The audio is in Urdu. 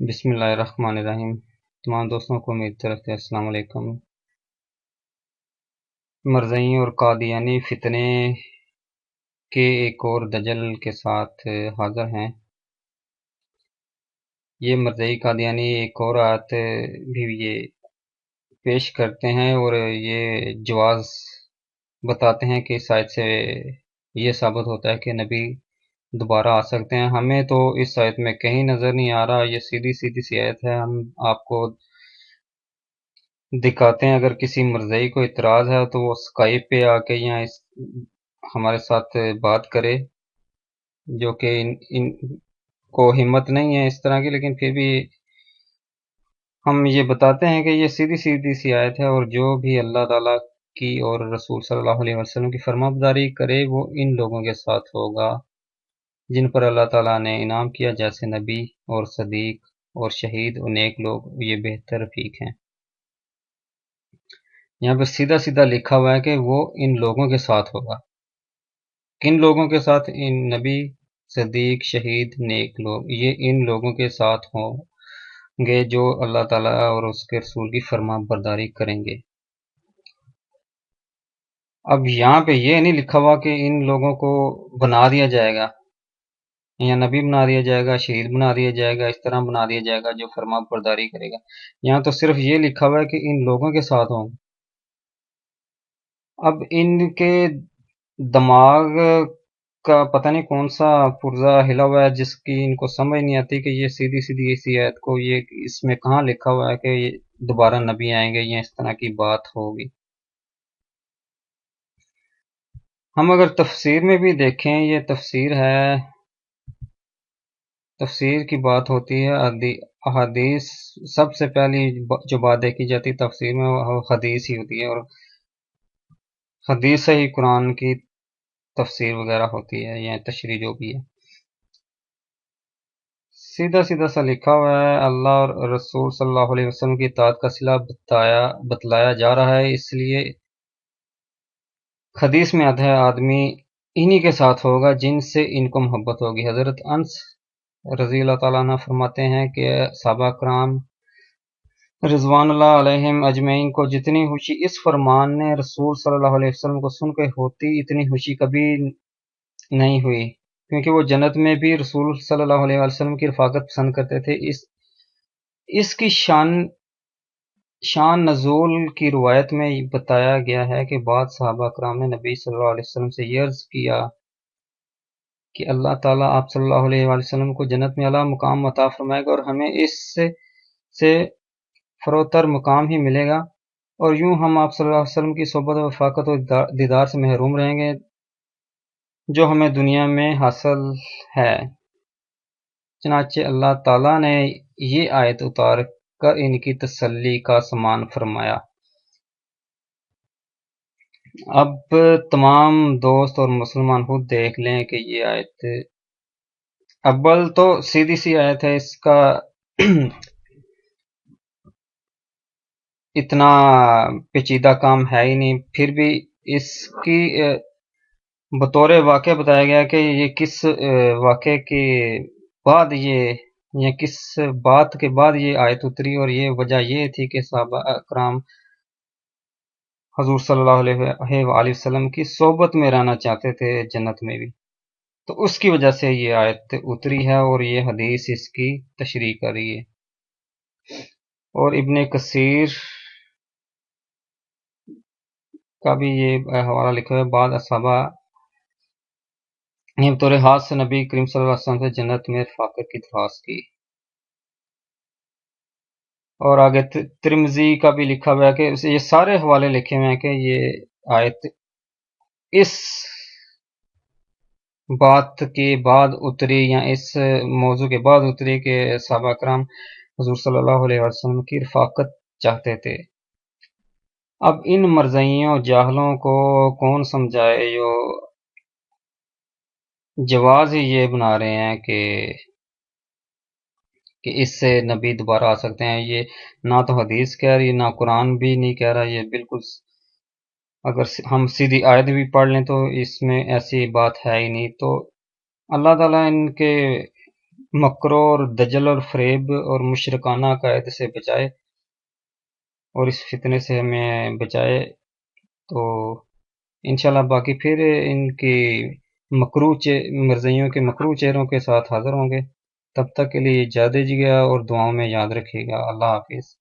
بسم اللہ الرحمن الرحیم۔ تمام دوستوں کو میری طرف سے السلام علیکم۔ مرزئی اور قادیانی فتنے کے ایک اور دجل کے ساتھ حاضر ہیں۔ یہ مرزئی قادیانی ایک اور آیت بھی یہ پیش کرتے ہیں اور یہ جواز بتاتے ہیں کہ اس آیت سے یہ ثابت ہوتا ہے کہ نبی دوبارہ آ سکتے ہیں۔ ہمیں تو اس آیت میں کہیں نظر نہیں آ رہا، یہ سیدھی سیدھی سی آیت ہے۔ ہم آپ کو دکھاتے ہیں، اگر کسی مرزئی کو اعتراض ہے تو وہ اسکائپ پہ آ کے یا ہمارے ساتھ بات کرے، جو کہ ان کو ہمت نہیں ہے اس طرح کی، لیکن پھر بھی ہم یہ بتاتے ہیں کہ یہ سیدھی سیدھی سی آیت ہے، اور جو بھی اللہ تعالیٰ کی اور رسول صلی اللہ علیہ وسلم کی فرما برداری کرے وہ ان لوگوں کے ساتھ ہوگا جن پر اللہ تعالیٰ نے انعام کیا، جیسے نبی اور صدیق اور شہید اور نیک لوگ، یہ بہتر رفیق ہیں۔ یہاں پہ سیدھا سیدھا لکھا ہوا ہے کہ وہ ان لوگوں کے ساتھ ہوگا۔ کن لوگوں کے ساتھ؟ ان نبی، صدیق، شہید، نیک لوگ، یہ ان لوگوں کے ساتھ ہوں گے جو اللہ تعالیٰ اور اس کے رسول کی فرما برداری کریں گے۔ اب یہاں پہ یہ نہیں لکھا ہوا کہ ان لوگوں کو بنا دیا جائے گا، یا نبی بنا دیا جائے گا، شہید بنا دیا جائے گا، اس طرح بنا دیا جائے گا جو فرما برداری کرے گا۔ یہاں تو صرف یہ لکھا ہوا ہے کہ ان لوگوں کے ساتھ ہوں۔ اب ان کے دماغ کا پتہ نہیں کون سا پرزہ ہلا ہوا ہے جس کی ان کو سمجھ نہیں آتی کہ یہ سیدھی سیدھی اسی آیت کو یہ اس میں کہاں لکھا ہوا ہے کہ یہ دوبارہ نبی آئیں گے یا اس طرح کی بات ہوگی۔ ہم اگر تفسیر میں بھی دیکھیں، یہ تفسیر ہے، تفسیر کی بات ہوتی ہے، احادیث سب سے پہلی جو بات دیکھی جاتی تفسیر میں وہ حدیث ہی ہوتی ہے، اور حدیث سے ہی قرآن کی تفسیر وغیرہ ہوتی ہے یا تشریح جو بھی ہے۔ سیدھا سیدھا سا لکھا ہوا ہے، اللہ اور رسول صلی اللہ علیہ وسلم کی اطاعت کا صلہ بتلایا جا رہا ہے، اس لیے حدیث میں آتا ہے آدمی انہی کے ساتھ ہوگا جن سے ان کو محبت ہوگی۔ حضرت انس رضی اللہ تعالیٰ عنہ فرماتے ہیں کہ صحابہ کرام رضوان اللہ علیہم اجمعین کو جتنی خوشی اس فرمان نے رسول صلی اللہ علیہ وسلم کو سن کے ہوتی، اتنی خوشی کبھی نہیں ہوئی، کیونکہ وہ جنت میں بھی رسول صلی اللہ علیہ وسلم کی رفاقت پسند کرتے تھے۔ اس کی شان نزول کی روایت میں بتایا گیا ہے کہ بعض صحابہ کرام نے نبی صلی اللہ علیہ وسلم سے یہ عرض کیا کہ اللہ تعالیٰ آپ صلی اللہ علیہ وسلم کو جنت میں اعلیٰ مقام عطا فرمائے گا اور ہمیں اس سے فروتر مقام ہی ملے گا، اور یوں ہم آپ صلی اللہ علیہ وسلم کی صحبت و رفاقت و دیدار سے محروم رہیں گے جو ہمیں دنیا میں حاصل ہے۔ چنانچہ اللہ تعالیٰ نے یہ آیت اتار کر ان کی تسلی کا سامان فرمایا۔ اب تمام دوست اور مسلمان خود دیکھ لیں کہ یہ آیت اول تو سیدھی سی آیت ہے، اس کا اتنا پیچیدہ کام ہے ہی نہیں، پھر بھی اس کی بطور واقعہ بتایا گیا کہ یہ کس واقعے کے بعد یہ کس بات کے بعد یہ آیت اتری، اور یہ وجہ یہ تھی کہ صحابہ اکرام حضور صلی اللہ علیہ وآلہ وسلم کی صحبت میں رہنا چاہتے تھے جنت میں بھی، تو اس کی وجہ سے یہ آیت اتری ہے، اور یہ حدیث اس کی تشریح کر رہی ہے۔ اور ابن کثیر کا بھی یہ حوالہ لکھا ہے، بعض صحابہ نے بطور خاص سے نبی کریم صلی اللہ علیہ وسلم سے جنت میں رفاقت کی درخواست کی۔ اور آگے ترمذی کا بھی لکھا ہوا ہے کہ یہ سارے حوالے لکھے ہوئے ہیں کہ یہ آیت اس بات کے بعد اتری یا اس موضوع کے بعد اتری کہ صحابہ کرام حضور صلی اللہ علیہ وسلم کی رفاقت چاہتے تھے۔ اب ان مرزئیوں جاہلوں کو کون سمجھائے جو جواز ہی یہ بنا رہے ہیں کہ اس سے نبی دوبارہ آ سکتے ہیں۔ یہ نہ تو حدیث کہہ رہی، نہ قرآن بھی نہیں کہہ رہا، یہ بالکل اگر ہم سیدھی آیت بھی پڑھ لیں تو اس میں ایسی بات ہے ہی نہیں۔ تو اللہ تعالیٰ ان کے مکروں اور دجل اور فریب اور مشرکانہ عقائد سے بچائے، اور اس فتنے سے ہمیں بچائے۔ تو انشاءاللہ باقی پھر ان کی مرزیوں کے مکروہ چہروں کے ساتھ حاضر ہوں گے۔ تب تک کے لیے اجازت دیجیے گا اور دعاؤں میں یاد رکھیے گا۔ اللہ حافظ۔